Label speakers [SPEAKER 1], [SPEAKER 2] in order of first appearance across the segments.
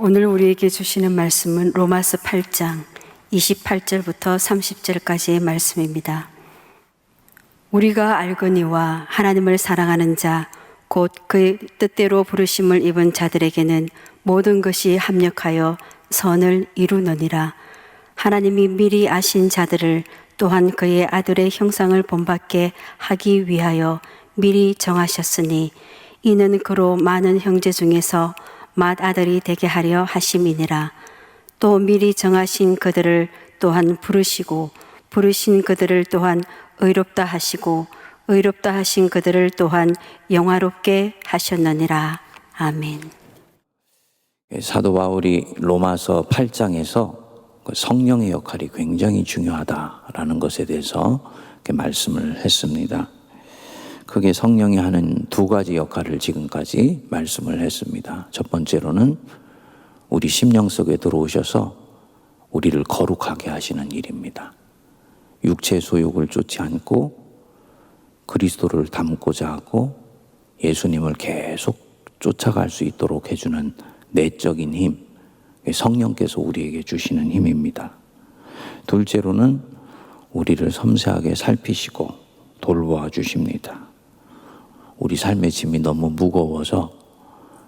[SPEAKER 1] 오늘 우리에게 주시는 말씀은 로마서 8장 28절부터 30절까지의 말씀입니다. 우리가 알거니와 하나님을 사랑하는 자, 곧 그의 뜻대로 부르심을 입은 자들에게는 모든 것이 합력하여 선을 이루느니라. 하나님이 미리 아신 자들을 또한 그의 아들의 형상을 본받게 하기 위하여 미리 정하셨으니 이는 그로 많은 형제 중에서 맏아들이 되게 하려 하심이니라. 또 미리 정하신 그들을 또한 부르시고 부르신 그들을 또한 의롭다 하시고 의롭다 하신 그들을 또한 영화롭게 하셨느니라. 아멘.
[SPEAKER 2] 사도 바울이 로마서 8장에서 성령의 역할이 굉장히 중요하다라는 것에 대해서 말씀을 했습니다. 크게 성령이 하는 두 가지 역할을 지금까지 말씀을 했습니다. 첫 번째로는 우리 심령 속에 들어오셔서 우리를 거룩하게 하시는 일입니다. 육체의 소욕을 쫓지 않고 그리스도를 닮고자 하고 예수님을 계속 쫓아갈 수 있도록 해주는 내적인 힘, 성령께서 우리에게 주시는 힘입니다. 둘째로는 우리를 섬세하게 살피시고 돌보아 주십니다. 우리 삶의 짐이 너무 무거워서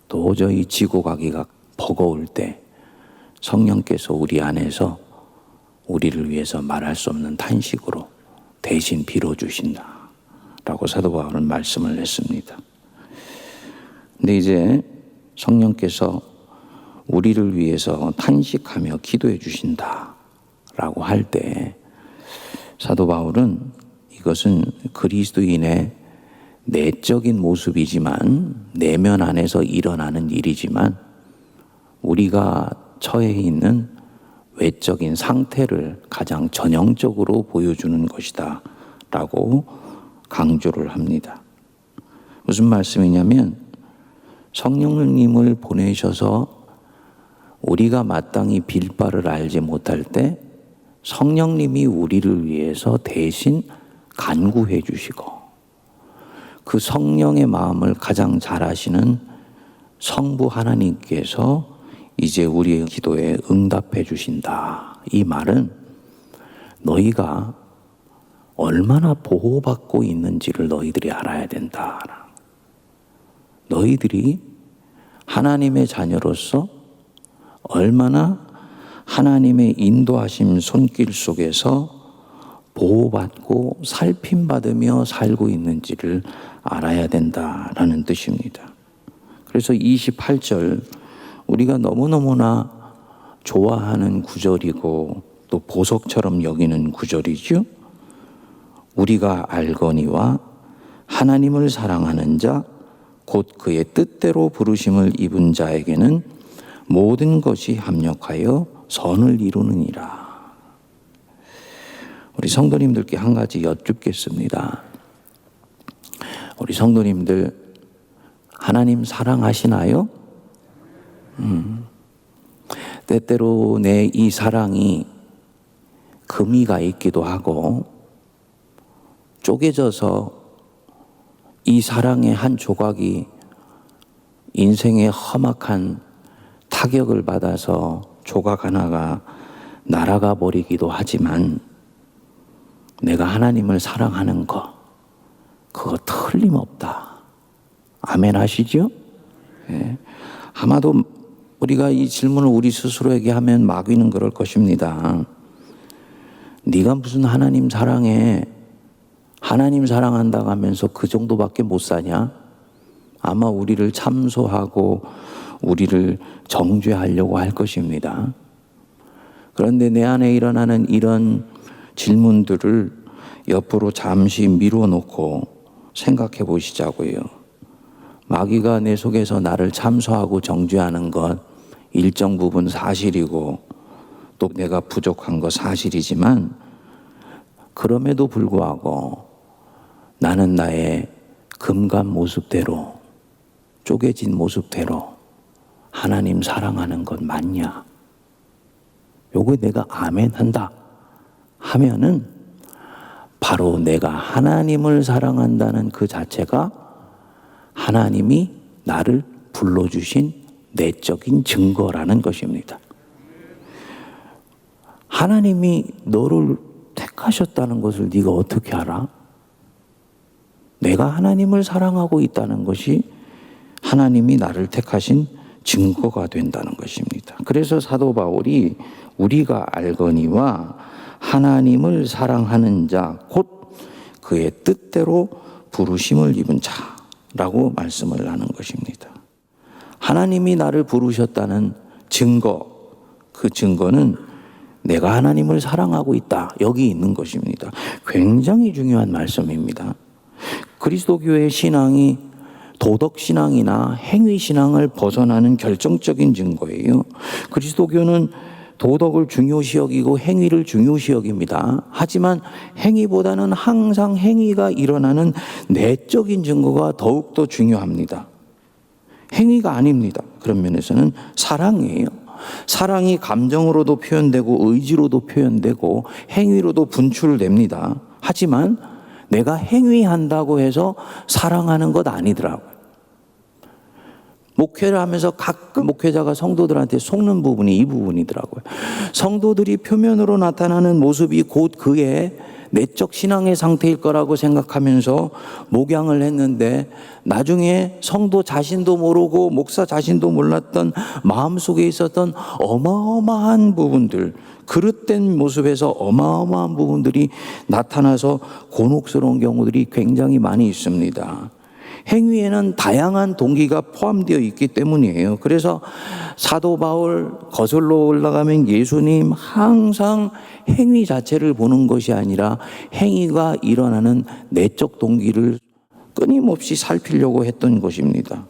[SPEAKER 2] 도저히 지고 가기가 버거울 때 성령께서 우리 안에서 우리를 위해서 말할 수 없는 탄식으로 대신 빌어주신다 라고 사도 바울은 말씀을 했습니다. 근데 이제 성령께서 우리를 위해서 탄식하며 기도해 주신다 라고 할 때 사도 바울은 이것은 그리스도인의 내적인 모습이지만 내면 안에서 일어나는 일이지만 우리가 처해 있는 외적인 상태를 가장 전형적으로 보여주는 것이다 라고 강조를 합니다. 무슨 말씀이냐면 성령님을 보내셔서 우리가 마땅히 빌 바를 알지 못할 때 성령님이 우리를 위해서 대신 간구해 주시고 그 성령의 마음을 가장 잘 아시는 성부 하나님께서 이제 우리의 기도에 응답해 주신다. 이 말은 너희가 얼마나 보호받고 있는지를 너희들이 알아야 된다. 너희들이 하나님의 자녀로서 얼마나 하나님의 인도하심 손길 속에서 보호받고 살핌받으며 살고 있는지를 알아야 된다라는 뜻입니다. 그래서 28절 우리가 너무너무나 좋아하는 구절이고 또 보석처럼 여기는 구절이죠. 우리가 알거니와 하나님을 사랑하는 자 곧 그의 뜻대로 부르심을 입은 자에게는 모든 것이 합력하여 선을 이루느니라. 우리 성도님들께 한 가지 여쭙겠습니다. 우리 성도님들 하나님 사랑하시나요? 때때로 내 이 사랑이 금이가 있기도 하고 쪼개져서 이 사랑의 한 조각이 인생의 험악한 타격을 받아서 조각 하나가 날아가 버리기도 하지만 내가 하나님을 사랑하는 거 그거 틀림없다. 아멘 하시죠? 네. 아마도 우리가 이 질문을 우리 스스로에게 하면 마귀는 그럴 것입니다. 네가 무슨 하나님 사랑해? 하나님 사랑한다고 하면서 그 정도밖에 못 사냐? 아마 우리를 참소하고 우리를 정죄하려고 할 것입니다. 그런데 내 안에 일어나는 이런 질문들을 옆으로 잠시 미뤄놓고 생각해 보시자고요. 마귀가 내 속에서 나를 참소하고 정죄하는 것 일정 부분 사실이고 또 내가 부족한 거 사실이지만 그럼에도 불구하고 나는 나의 금간 모습대로 쪼개진 모습대로 하나님 사랑하는 것 맞냐? 요거 내가 아멘 한다 하면은 바로 내가 하나님을 사랑한다는 그 자체가 하나님이 나를 불러주신 내적인 증거라는 것입니다. 하나님이 너를 택하셨다는 것을 네가 어떻게 알아? 내가 하나님을 사랑하고 있다는 것이 하나님이 나를 택하신 증거가 된다는 것입니다. 그래서 사도 바울이 우리가 알거니와 하나님을 사랑하는 자 곧 그의 뜻대로 부르심을 입은 자라고 말씀을 하는 것입니다. 하나님이 나를 부르셨다는 증거, 그 증거는 내가 하나님을 사랑하고 있다. 여기 있는 것입니다. 굉장히 중요한 말씀입니다. 그리스도교의 신앙이 도덕신앙이나 행위신앙을 벗어나는 결정적인 증거예요. 그리스도교는 도덕을 중요시 여기고 행위를 중요시 여깁니다. 하지만 행위보다는 항상 행위가 일어나는 내적인 증거가 더욱더 중요합니다. 행위가 아닙니다. 그런 면에서는 사랑이에요. 사랑이 감정으로도 표현되고 의지로도 표현되고 행위로도 분출됩니다. 하지만 내가 행위한다고 해서 사랑하는 것 아니더라고요. 목회를 하면서 가끔 목회자가 성도들한테 속는 부분이 이 부분이더라고요. 성도들이 표면으로 나타나는 모습이 곧 그의 내적 신앙의 상태일 거라고 생각하면서 목양을 했는데 나중에 성도 자신도 모르고 목사 자신도 몰랐던 마음속에 있었던 어마어마한 부분들, 그릇된 모습에서 어마어마한 부분들이 나타나서 곤혹스러운 경우들이 굉장히 많이 있습니다. 행위에는 다양한 동기가 포함되어 있기 때문이에요. 그래서 사도 바울 거슬러 올라가면 예수님 항상 행위 자체를 보는 것이 아니라 행위가 일어나는 내적 동기를 끊임없이 살피려고 했던 것입니다.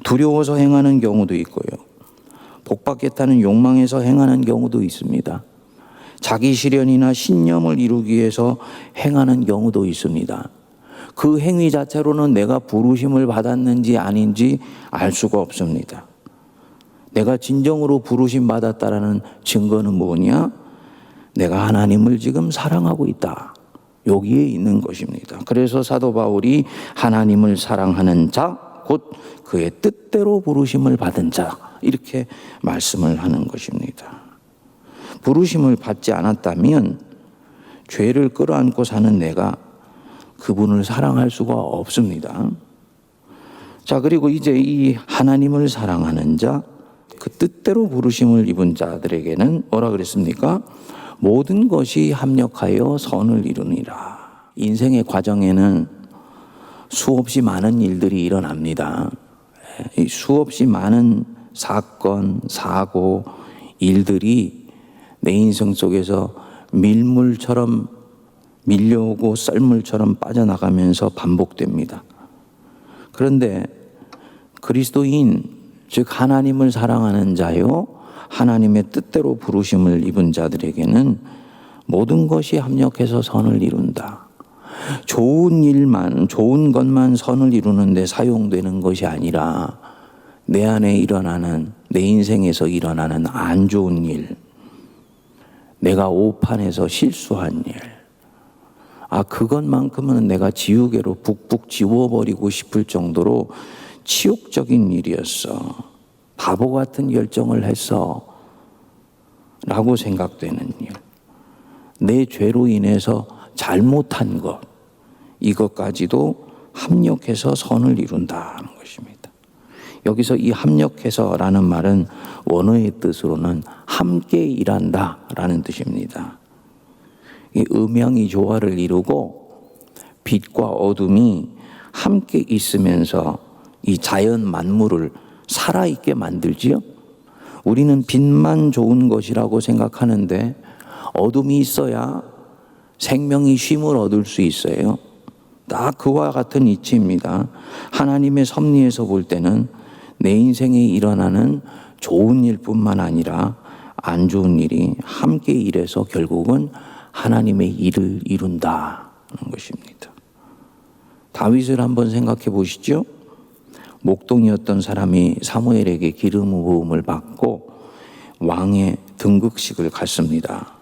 [SPEAKER 2] 두려워서 행하는 경우도 있고요. 복받겠다는 욕망에서 행하는 경우도 있습니다. 자기 실현이나 신념을 이루기 위해서 행하는 경우도 있습니다. 그 행위 자체로는 내가 부르심을 받았는지 아닌지 알 수가 없습니다. 내가 진정으로 부르심 받았다라는 증거는 뭐냐? 내가 하나님을 지금 사랑하고 있다. 여기에 있는 것입니다. 그래서 사도 바울이 하나님을 사랑하는 자, 곧 그의 뜻대로 부르심을 받은 자, 이렇게 말씀을 하는 것입니다. 부르심을 받지 않았다면 죄를 끌어안고 사는 내가 그분을 사랑할 수가 없습니다. 자, 그리고 이제 이 하나님을 사랑하는 자, 그 뜻대로 부르심을 입은 자들에게는 뭐라 그랬습니까? 모든 것이 합력하여 선을 이루니라. 인생의 과정에는 수없이 많은 일들이 일어납니다. 이 수없이 많은 사건, 사고, 일들이 내 인생 속에서 밀물처럼 밀려오고 썰물처럼 빠져나가면서 반복됩니다. 그런데 그리스도인, 즉 하나님을 사랑하는 자요, 하나님의 뜻대로 부르심을 입은 자들에게는 모든 것이 합력해서 선을 이룬다. 좋은 일만, 좋은 것만 선을 이루는 데 사용되는 것이 아니라 내 안에 일어나는, 내 인생에서 일어나는 안 좋은 일, 내가 오판에서 실수한 일, 그것만큼은 내가 지우개로 북북 지워버리고 싶을 정도로 치욕적인 일이었어. 바보 같은 결정을 했어. 라고 생각되는 일. 내 죄로 인해서 잘못한 것. 이것까지도 합력해서 선을 이룬다는 것입니다. 여기서 이 합력해서라는 말은 원어의 뜻으로는 함께 일한다 라는 뜻입니다. 이 음양이 조화를 이루고 빛과 어둠이 함께 있으면서 이 자연 만물을 살아있게 만들지요. 우리는 빛만 좋은 것이라고 생각하는데 어둠이 있어야 생명이 쉼을 얻을 수 있어요. 딱 그와 같은 이치입니다. 하나님의 섭리에서 볼 때는 내 인생에 일어나는 좋은 일뿐만 아니라 안 좋은 일이 함께 일해서 결국은 하나님의 일을 이룬다는 것입니다. 다윗을 한번 생각해 보시죠. 목동이었던 사람이 사무엘에게 기름 부음을 받고 왕의 등극식을 갔습니다.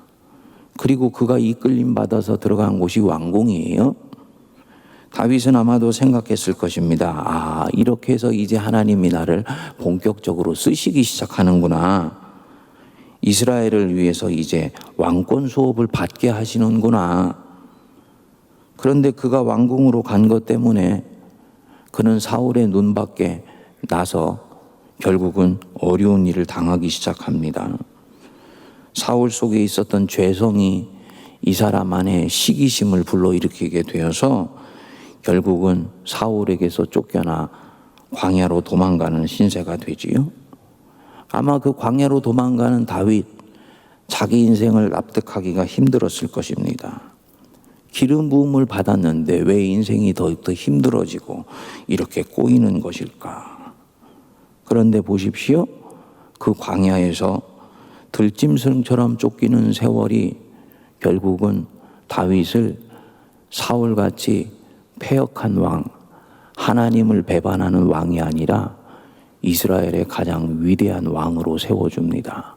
[SPEAKER 2] 그리고 그가 이끌림 받아서 들어간 곳이 왕궁이에요. 다윗은 아마도 생각했을 것입니다. 아, 이렇게 해서 이제 하나님이 나를 본격적으로 쓰시기 시작하는구나. 이스라엘을 위해서 이제 왕권 수업을 받게 하시는구나. 그런데 그가 왕궁으로 간 것 때문에 그는 사울의 눈밖에 나서 결국은 어려운 일을 당하기 시작합니다. 사울 속에 있었던 죄성이 이 사람 안에 시기심을 불러일으키게 되어서 결국은 사울에게서 쫓겨나 광야로 도망가는 신세가 되지요. 아마 그 광야로 도망가는 다윗, 자기 인생을 납득하기가 힘들었을 것입니다. 기름 부음을 받았는데 왜 인생이 더욱더 힘들어지고 이렇게 꼬이는 것일까? 그런데 보십시오. 그 광야에서 들짐승처럼 쫓기는 세월이 결국은 다윗을 사울같이 패역한 왕, 하나님을 배반하는 왕이 아니라 이스라엘의 가장 위대한 왕으로 세워줍니다.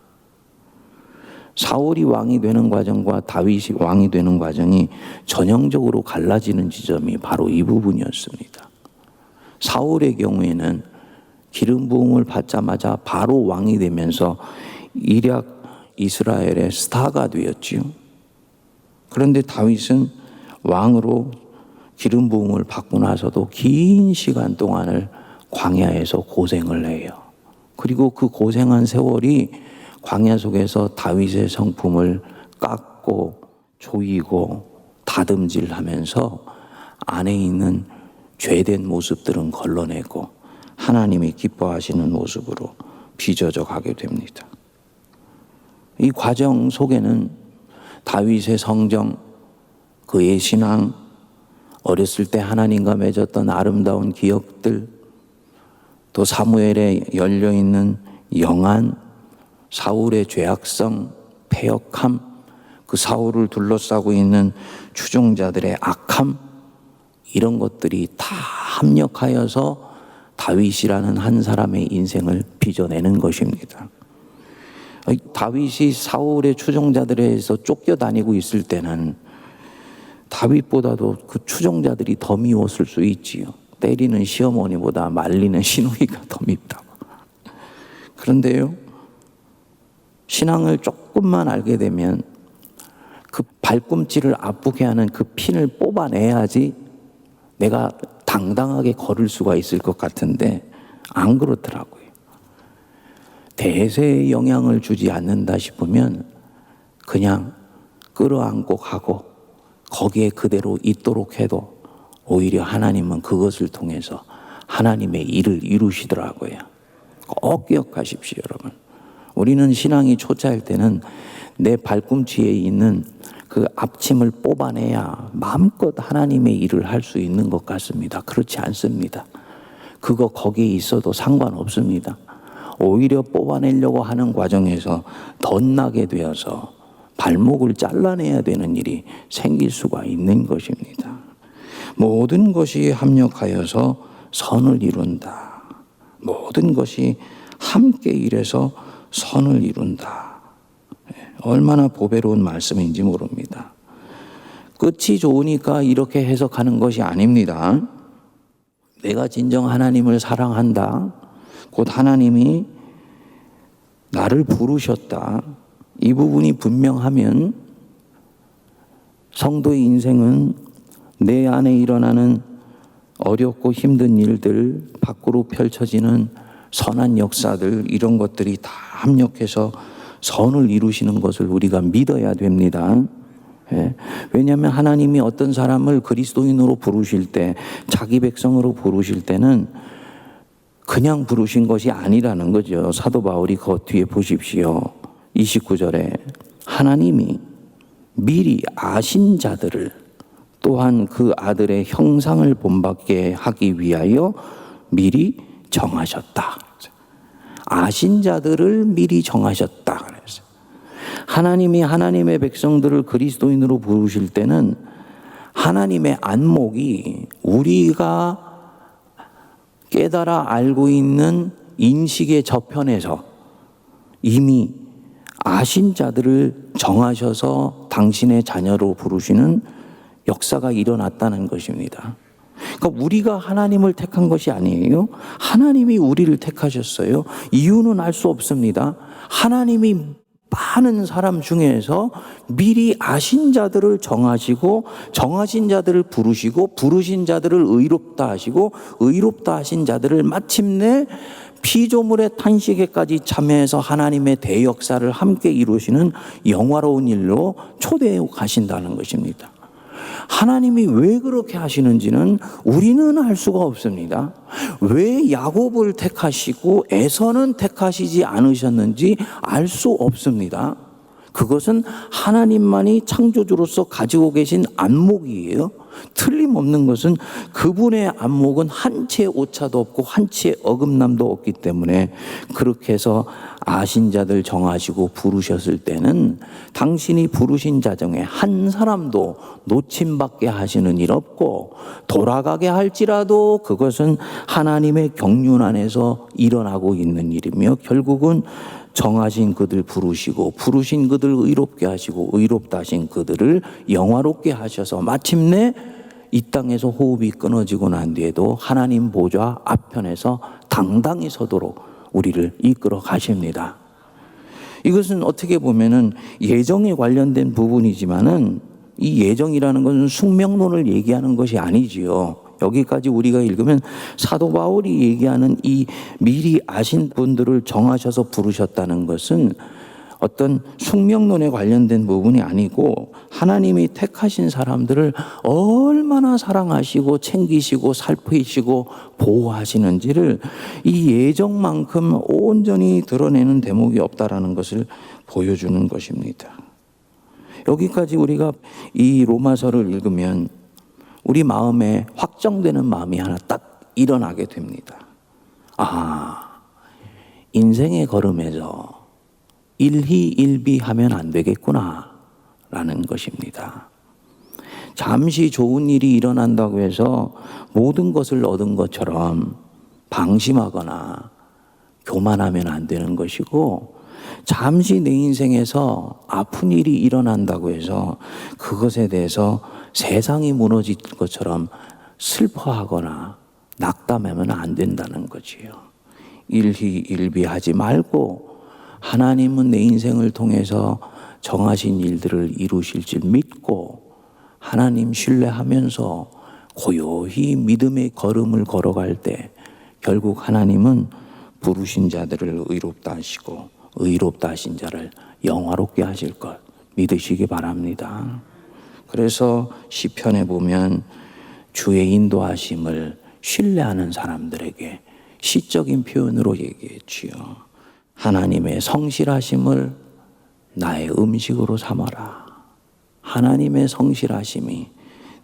[SPEAKER 2] 사울이 왕이 되는 과정과 다윗이 왕이 되는 과정이 전형적으로 갈라지는 지점이 바로 이 부분이었습니다. 사울의 경우에는 기름 부음을 받자마자 바로 왕이 되면서 일약 이스라엘의 스타가 되었지요. 그런데 다윗은 왕으로 기름 부음을 받고 나서도 긴 시간 동안을 광야에서 고생을 해요. 그리고 그 고생한 세월이 광야 속에서 다윗의 성품을 깎고 조이고 다듬질하면서 안에 있는 죄된 모습들은 걸러내고 하나님이 기뻐하시는 모습으로 빚어져 가게 됩니다. 이 과정 속에는 다윗의 성정, 그의 신앙, 어렸을 때 하나님과 맺었던 아름다운 기억들, 또 사무엘에 열려있는 영안, 사울의 죄악성, 패역함, 그 사울을 둘러싸고 있는 추종자들의 악함, 이런 것들이 다 합력하여서 다윗이라는 한 사람의 인생을 빚어내는 것입니다. 다윗이 사울의 추종자들에서 쫓겨다니고 있을 때는 다윗보다도 그 추종자들이 더 미웠을 수 있지요. 때리는 시어머니보다 말리는 시누이가 더 밉다고. 그런데요, 신앙을 조금만 알게 되면 그 발꿈치를 아프게 하는 그 핀을 뽑아내야지 내가 당당하게 걸을 수가 있을 것 같은데 안 그렇더라고요. 대세에 영향을 주지 않는다 싶으면 그냥 끌어안고 가고 거기에 그대로 있도록 해도 오히려 하나님은 그것을 통해서 하나님의 일을 이루시더라고요. 꼭 기억하십시오, 여러분. 우리는 신앙이 초짜일 때는 내 발꿈치에 있는 그 앞침을 뽑아내야 마음껏 하나님의 일을 할 수 있는 것 같습니다. 그렇지 않습니다. 그거 거기에 있어도 상관없습니다. 오히려 뽑아내려고 하는 과정에서 덧나게 되어서 발목을 잘라내야 되는 일이 생길 수가 있는 것입니다. 모든 것이 합력하여서 선을 이룬다. 모든 것이 함께 일해서 선을 이룬다. 얼마나 보배로운 말씀인지 모릅니다. 끝이 좋으니까 이렇게 해석하는 것이 아닙니다. 내가 진정 하나님을 사랑한다. 곧 하나님이 나를 부르셨다. 이 부분이 분명하면 성도의 인생은 내 안에 일어나는 어렵고 힘든 일들, 밖으로 펼쳐지는 선한 역사들, 이런 것들이 다 합력해서 선을 이루시는 것을 우리가 믿어야 됩니다. 왜냐하면 하나님이 어떤 사람을 그리스도인으로 부르실 때, 자기 백성으로 부르실 때는 그냥 부르신 것이 아니라는 거죠. 사도 바울이 그 뒤에 보십시오. 29절에 하나님이 미리 아신 자들을 또한 그 아들의 형상을 본받게 하기 위하여 미리 정하셨다. 아신 자들을 미리 정하셨다. 그래서 하나님이 하나님의 백성들을 그리스도인으로 부르실 때는 하나님의 안목이 우리가 깨달아 알고 있는 인식의 저편에서 이미 아신 자들을 정하셔서 당신의 자녀로 부르시는 역사가 일어났다는 것입니다. 그러니까 우리가 하나님을 택한 것이 아니에요. 하나님이 우리를 택하셨어요. 이유는 알 수 없습니다. 하나님이 많은 사람 중에서 미리 아신 자들을 정하시고 정하신 자들을 부르시고 부르신 자들을 의롭다 하시고 의롭다 하신 자들을 마침내 피조물의 탄식에까지 참여해서 하나님의 대역사를 함께 이루시는 영화로운 일로 초대해 가신다는 것입니다. 하나님이 왜 그렇게 하시는지는 우리는 알 수가 없습니다. 왜 야곱을 택하시고 에서는 택하시지 않으셨는지 알 수 없습니다. 그것은 하나님만이 창조주로서 가지고 계신 안목이에요. 틀림없는 것은 그분의 안목은 한 치의 오차도 없고 한 치의 어긋남도 없기 때문에 그렇게 해서 아신 자들 정하시고 부르셨을 때는 당신이 부르신 자 중에 한 사람도 놓침받게 하시는 일 없고 돌아가게 할지라도 그것은 하나님의 경륜 안에서 일어나고 있는 일이며 결국은 정하신 그들 부르시고 부르신 그들 의롭게 하시고 의롭다 하신 그들을 영화롭게 하셔서 마침내 이 땅에서 호흡이 끊어지고 난 뒤에도 하나님 보좌 앞편에서 당당히 서도록 우리를 이끌어 가십니다. 이것은 어떻게 보면은 예정에 관련된 부분이지만은 이 예정이라는 것은 숙명론을 얘기하는 것이 아니지요. 여기까지 우리가 읽으면 사도 바울이 얘기하는 이 미리 아신 분들을 정하셔서 부르셨다는 것은 어떤 숙명론에 관련된 부분이 아니고 하나님이 택하신 사람들을 얼마나 사랑하시고 챙기시고 살피시고 보호하시는지를 이 예정만큼 온전히 드러내는 대목이 없다라는 것을 보여주는 것입니다. 여기까지 우리가 이 로마서를 읽으면 우리 마음에 확정되는 마음이 하나 딱 일어나게 됩니다. 아, 인생의 걸음에서 일희일비하면 안 되겠구나 라는 것입니다. 잠시 좋은 일이 일어난다고 해서 모든 것을 얻은 것처럼 방심하거나 교만하면 안 되는 것이고 잠시 내 인생에서 아픈 일이 일어난다고 해서 그것에 대해서 세상이 무너질 것처럼 슬퍼하거나 낙담하면 안 된다는 거지요. 일희일비하지 말고 하나님은 내 인생을 통해서 정하신 일들을 이루실 줄 믿고 하나님 신뢰하면서 고요히 믿음의 걸음을 걸어갈 때 결국 하나님은 부르신 자들을 의롭다 하시고 의롭다 하신 자를 영화롭게 하실 것 믿으시기 바랍니다. 그래서 시편에 보면 주의 인도하심을 신뢰하는 사람들에게 시적인 표현으로 얘기했지요. 하나님의 성실하심을 나의 음식으로 삼아라. 하나님의 성실하심이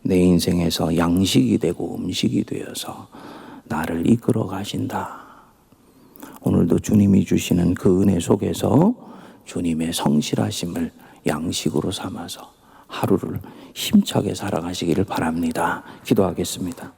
[SPEAKER 2] 내 인생에서 양식이 되고 음식이 되어서 나를 이끌어 가신다. 오늘도 주님이 주시는 그 은혜 속에서 주님의 성실하심을 양식으로 삼아서 하루를 힘차게 살아가시기를 바랍니다. 기도하겠습니다.